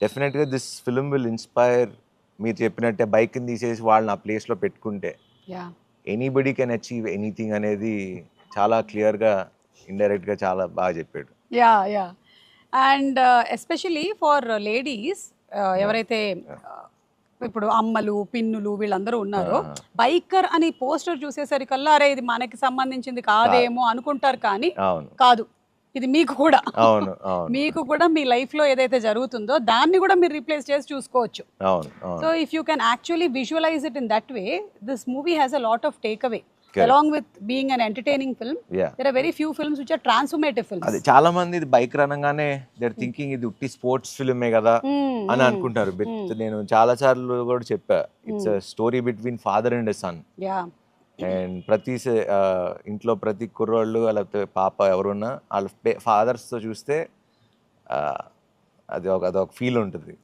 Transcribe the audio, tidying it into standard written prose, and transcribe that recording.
డెఫినెట్గా this film will inspire. మీరు చెప్పినట్టే బైక్ని తీసేసి వాళ్ళని ఆ ప్లేస్లో పెట్టుకుంటే yeah anybody can achieve anything అనేది చాలా క్లియర్గా ఇండైరెక్ట్గా చాలా బాగా చెప్పాడు. Yeah yeah and especially for ladies ఎవరైతే uh, ఇప్పుడు అమ్మలు పిన్నులు వీళ్ళందరూ ఉన్నారో బైకర్ అని పోస్టర్ చూసేసరికల్లా అరే ఇది మనకి సంబంధించింది కాదేమో అనుకుంటారు, కానీ అవును కాదు, ఇది మీకు కూడా అవును అవును మీకు కూడా మీ లైఫ్ లో ఏదైతే జరుగుతుందో దాన్ని కూడా మీరు రీప్లేస్ చేసి చూసుకోవచ్చు. అవును సో అవును if you can actually visualize it in that way, this movie has a lot of take away. Correct. Along with being an entertaining film, Yeah. there are very few films which are transformative films. అది చాలా మంది ఇది bike అనగానే there thinking ఇది ఉట్టి sports ఫిల్మే కదా అని అనుకుంటారు. నేను చాలా సార్లు కూడా చెప్పా, it's story between father and son. Yeah. And ఇంట్లో ప్రతి కుర్రోళ్ళు లేకపోతే పాప ఎవరున్నా వాళ్ళ ఫాదర్స్తో చూస్తే అదొక ఫీల్ ఉంటుంది.